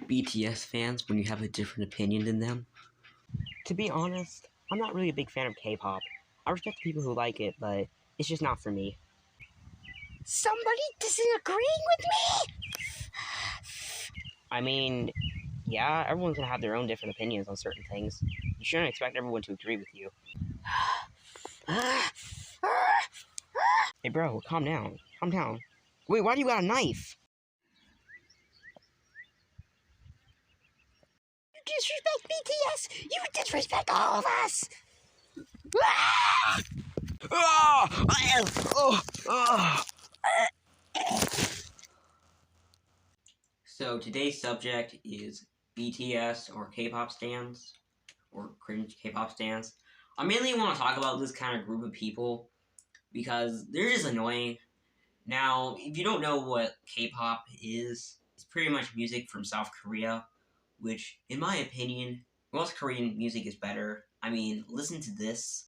BTS fans when you have a different opinion than them? To be honest, I'm not really a big fan of K-pop. I respect the people who like it, but it's just not for me. Somebody disagreeing with me? I mean, yeah, everyone's gonna have their own different opinions on certain things. You shouldn't expect everyone to agree with you. Hey bro, calm down. Calm down. Wait, why do you got a knife? You disrespect BTS! You disrespect all of us! So today's subject is BTS or K-pop stans, or cringe K-pop stans. I mainly want to talk about this kind of group of people because they're just annoying. Now, if you don't know what K-pop is, it's pretty much music from South Korea, which, in my opinion, North Korean music is better. I mean, listen to this.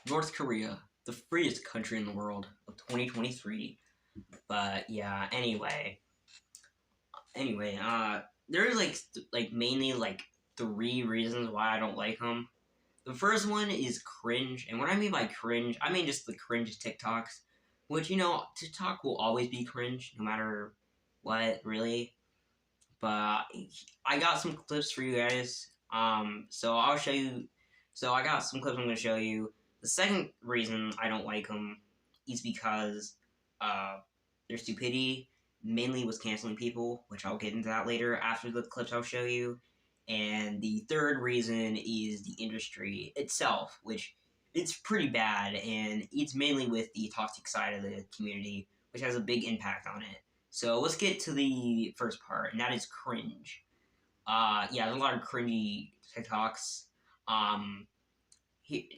North Korea, the freest country in the world of 2023. But yeah, anyway, there's mainly like three reasons why I don't like them. The first one is cringe, and what I mean by cringe, I mean just the cringe TikToks, which TikTok will always be cringe no matter what, really. But I got some clips for you guys. So I'll show you. So I got some clips I'm going to show you. The second reason I don't like them is because their stupidity mainly was canceling people, which I'll get into that later after the clips I'll show you. And the third reason is the industry itself, which it's pretty bad, and it's mainly with the toxic side of the community, which has a big impact on it. So let's get to the first part, and that is cringe. Yeah, there's a lot of cringy TikToks.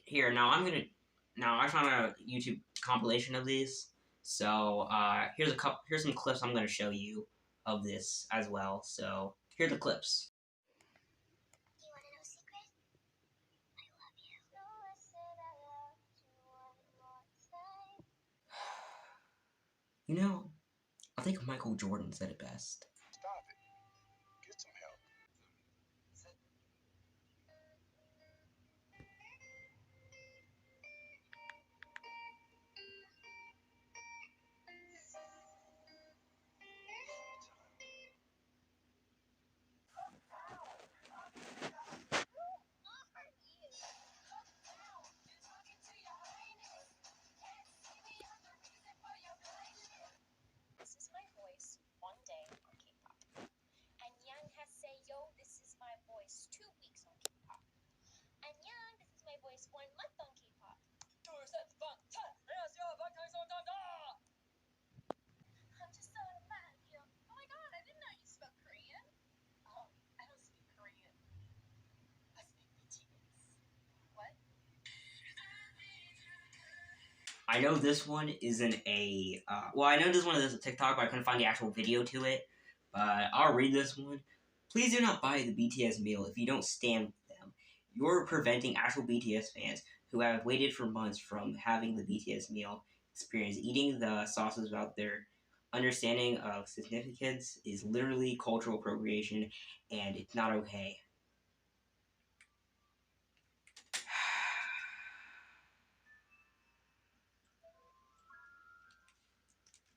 Here now I found a YouTube compilation of these. So here's some clips I'm gonna show you of this as well. So here are the clips. You wanna know a secret? I love you. I think Michael Jordan said it best. Stop it. Get some help. This is my voice one day on K-pop. And Yang has said, yo, this is my voice 2 weeks on K-pop. And Yang, this is my voice 1 month on K-pop. I'm just so mad at you. Oh my god, I didn't know you spoke Korean. Oh, I don't speak Korean. I speak BTS. What? I know this one isn't a I know this one is a TikTok, but I couldn't find the actual video to it. But I'll read this one. Please do not buy the BTS meal if you don't stand with them. You're preventing actual BTS fans who have waited for months from having the BTS meal experience. Eating the sauces without their understanding of significance is literally cultural appropriation, and it's not okay.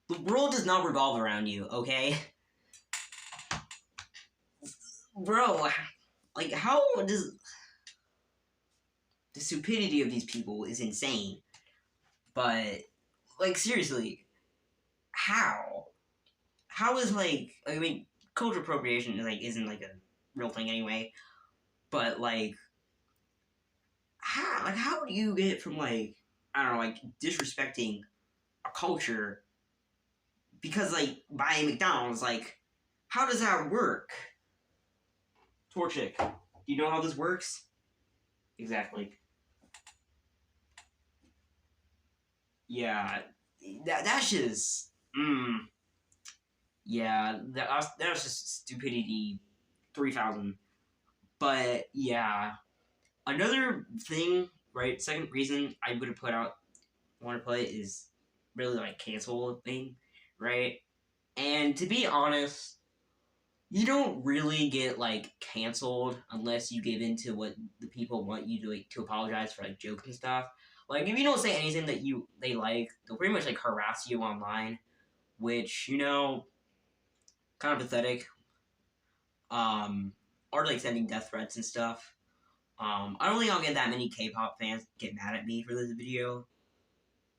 The world does not revolve around you, okay? Bro, like, how does... The stupidity of these people is insane. But, like, seriously, how? How is, like... I mean, cultural appropriation, isn't, a real thing anyway. But, how do you get from, I don't know, disrespecting a culture because, buying McDonald's, how does that work? Torchic. Do you know how this works? Exactly. Yeah, that's just yeah, that's just stupidity 3000. But yeah, another thing, right? Second reason I would have want to play is really like cancel thing, right? And to be honest, you don't really get like canceled unless you give in to what the people want you to like to apologize for like jokes and stuff. Like if you don't say anything that they like, they'll pretty much like harass you online, which kind of pathetic. Or like sending death threats and stuff. I don't think I'll get that many K-pop fans get mad at me for this video,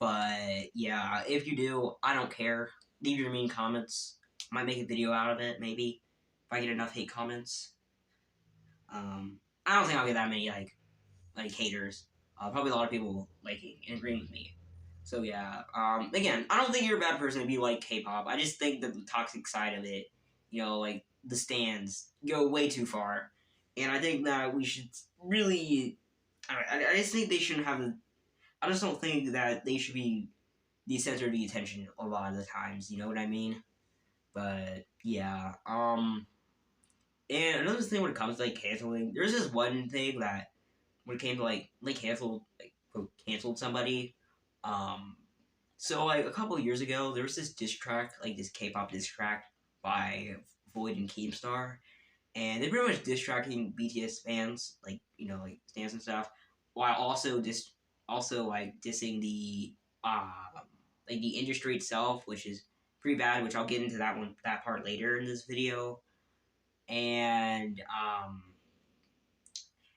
but yeah, if you do, I don't care. Leave your mean comments. I might make a video out of it, maybe, if I get enough hate comments. I don't think I'll get that many like haters. Probably a lot of people liking and agreeing with me. So yeah, again, I don't think you're a bad person if you like K-pop. I just think that the toxic side of it, like the stands, go way too far, and I think that we should really. I just think they shouldn't have. I just don't think that they should be the center of the attention a lot of the times. You know what I mean? But yeah, and another thing when it comes to like canceling, there's this one thing that when it came to like quote, canceled somebody. So like a couple of years ago, there was this diss track, like this K-pop diss track by Void and Keemstar, and they're pretty much diss tracking BTS fans, like like stands and stuff, while also like dissing the like the industry itself, which is pretty bad. Which I'll get into that part later in this video, and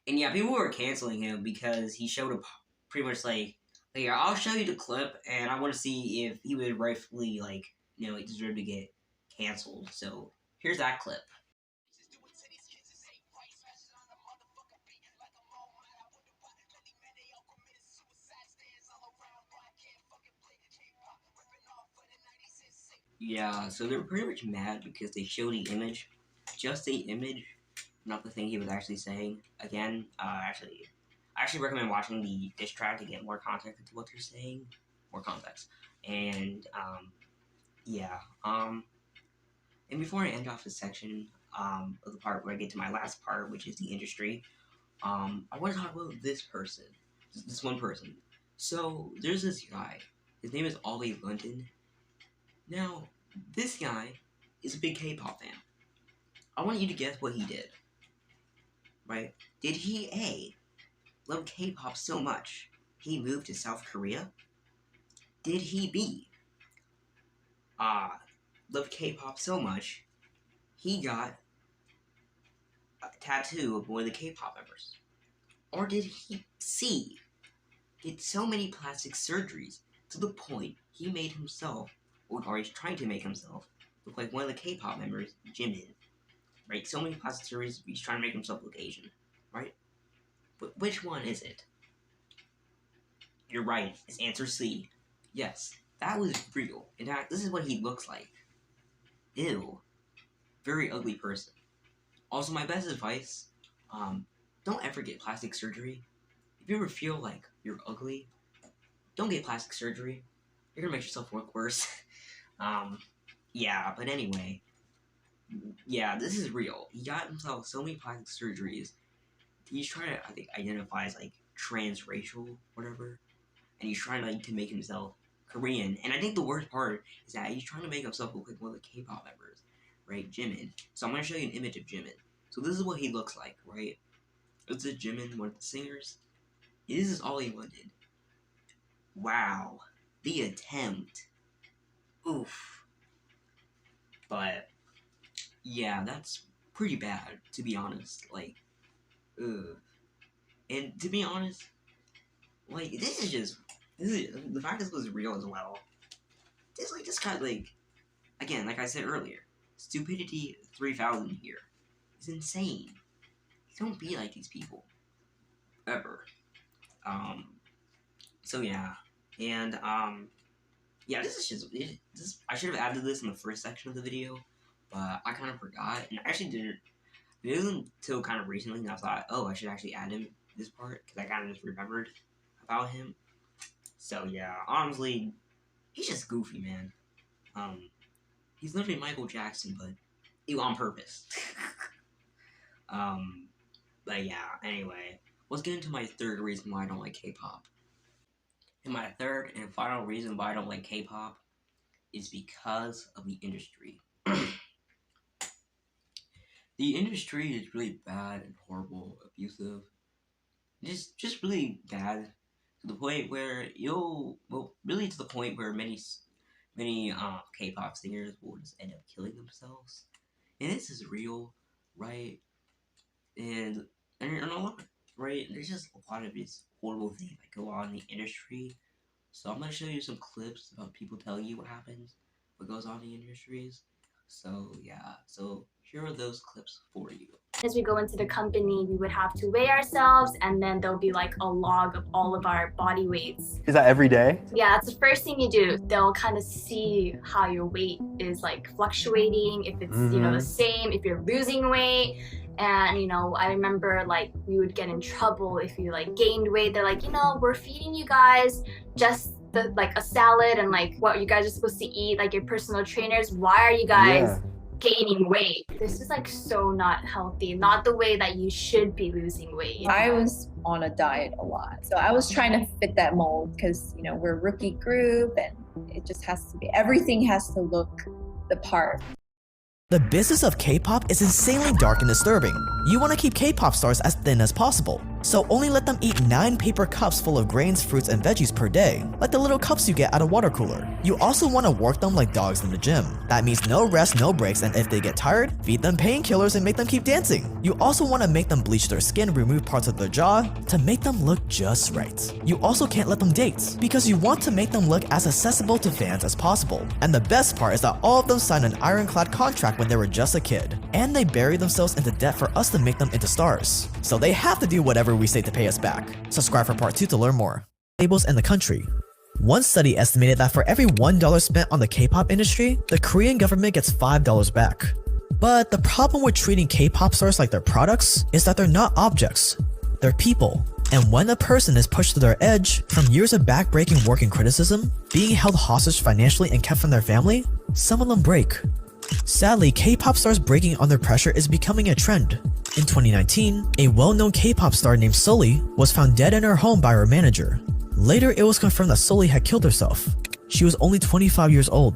yeah, people were canceling him because he showed up pretty much like I'll show you the clip, and I want to see if he would rightfully like deserve to get canceled. So here's that clip. Yeah, so they're pretty much mad because they show the image, just the image, not the thing he was actually saying. Again, I actually recommend watching the diss track to get more context into what they're saying, more context. And yeah, and before I end off this section of the part where I get to my last part, which is the industry, I want to talk about this person, this one person. So there's this guy. His name is Ollie London. Now, this guy is a big K-pop fan. I want you to guess what he did. Right? Did he A, love K-pop so much he moved to South Korea? Did he B, love K-pop so much he got a tattoo of one of the K-pop members? Or did he C, did so many plastic surgeries to the point he made himself, or he's trying to make himself, look like one of the K-pop members, Jimin? Right? So many plastic surgeries, he's trying to make himself look Asian. Right? But which one is it? You're right. It's answer C. Yes, that was real. In fact, this is what he looks like. Ew. Very ugly person. Also, my best advice, don't ever get plastic surgery. If you ever feel like you're ugly, don't get plastic surgery. You're gonna make yourself look worse. Yeah, but anyway. Yeah, this is real. He got himself so many plastic surgeries. He's trying to, I think, identify as like transracial, whatever. And he's trying to make himself Korean. And I think the worst part is that he's trying to make himself look like one of the K-pop members, right? Jimin. So I'm gonna show you an image of Jimin. So this is what he looks like, right? This is Jimin, one of the singers. This is all he wanted. Wow, the attempt. Oof. But yeah, that's pretty bad, to be honest. Like, ugh. And to be honest, like the fact this was real as well. This kind of again, like I said earlier, stupidity 3000 here is insane. Don't be like these people ever. So yeah, and yeah, this is just I should have added this in the first section of the video, but I kind of forgot, and I actually didn't. It wasn't until kind of recently that I thought, oh, I should actually add him this part because I kind of just remembered about him. So yeah, honestly, he's just goofy, man. He's literally Michael Jackson, but on purpose. um, but yeah. Anyway, let's get into my third reason why I don't like K-pop. And my third and final reason why I don't like K-pop is because of the industry. The industry is really bad and horrible, abusive, just really bad to the point where really to the point where many K-pop singers will just end up killing themselves, and this is real, right? And and a lot, right? There's just a lot of these horrible things that go on in the industry. So I'm gonna show you some clips about people telling you what happens, what goes on in the industries. So yeah, so here are those clips for you. As we go into the company, we would have to weigh ourselves, and then there'll be like a log of all of our body weights. Is that every day? Yeah, that's the first thing you do. They'll kind of see how your weight is like fluctuating, if it's, you know, the same, if you're losing weight. And, you know, I remember like we would get in trouble if you like gained weight. They're like, you know, we're feeding you guys just like a salad and like what you guys are supposed to eat, like your personal trainers. Why are you guys gaining weight? This is like so not healthy, not the way that you should be losing weight. I was on a diet a lot, so I was trying to fit that mold because, you know, we're a rookie group and it just has to be, everything has to look the part. The business of K-pop is insanely dark and disturbing. You want to keep K-pop stars as thin as possible, so only let them eat 9 paper cups full of grains, fruits, and veggies per day, like the little cups you get at a water cooler. You also want to work them like dogs in the gym. That means no rest, no breaks, and if they get tired, feed them painkillers and make them keep dancing. You also want to make them bleach their skin, remove parts of their jaw, to make them look just right. You also can't let them date, because you want to make them look as accessible to fans as possible. And the best part is that all of them signed an ironclad contract when they were just a kid, and they buried themselves into debt for us to make them into stars. So they have to do whatever we say to pay us back. Subscribe for part 2 to learn more. Labels in the country. One study estimated that for every $1 spent on the K-pop industry, the Korean government gets $5 back. But the problem with treating K-pop stars like their products is that they're not objects, they're people. And when a person is pushed to their edge from years of back-breaking work and criticism, being held hostage financially and kept from their family, some of them break. Sadly, K-pop stars breaking under pressure is becoming a trend. In 2019, a well-known K-pop star named Sully was found dead in her home by her manager. Later, it was confirmed that Sully had killed herself. She was only 25 years old.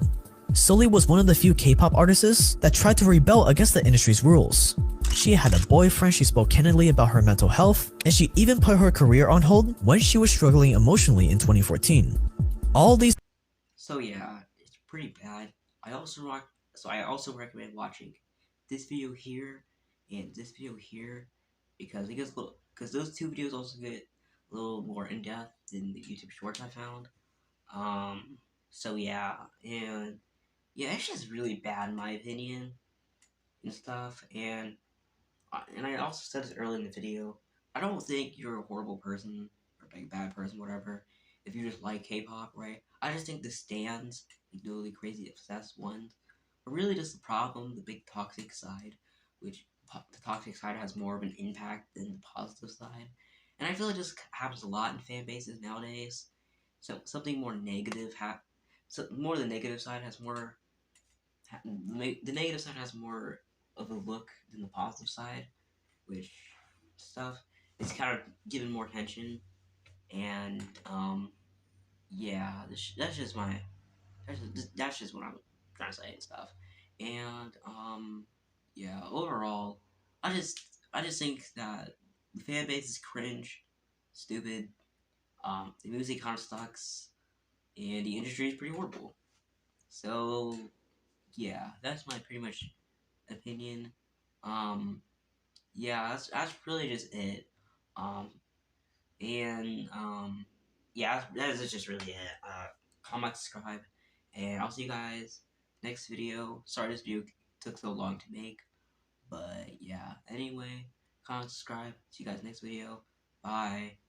Sully was one of the few K-pop artists that tried to rebel against the industry's rules. She had a boyfriend, she spoke candidly about her mental health, and she even put her career on hold when she was struggling emotionally in 2014. All these. So yeah, it's pretty bad. I also recommend watching this video here and this video here because those two videos also get a little more in depth than the YouTube shorts I found. So yeah, and yeah, it's just really bad in my opinion and stuff. And I also said this earlier in the video. I don't think you're a horrible person or like a bad person, whatever, if you just like K-pop, right? I just think the stands, like the really crazy obsessed ones, are really just the problem, the big toxic side, which the toxic side has more of an impact than the positive side. And I feel it just happens a lot in fan bases nowadays. So something more negative more the negative side has more the negative side has more of a look than the positive side, which stuff is kind of given more attention. And yeah, that's just that's just what I'm trying to say and stuff. And yeah, overall, I just think that the fan base is cringe, stupid. The music kind of sucks, and the industry is pretty horrible. So yeah, that's my pretty much opinion. Yeah, that's really just it. Um, and yeah, that's just really it. Comment, subscribe, and I'll see you guys next video. Sorry this video took so long to make, but yeah. Anyway, comment, subscribe. See you guys next video. Bye.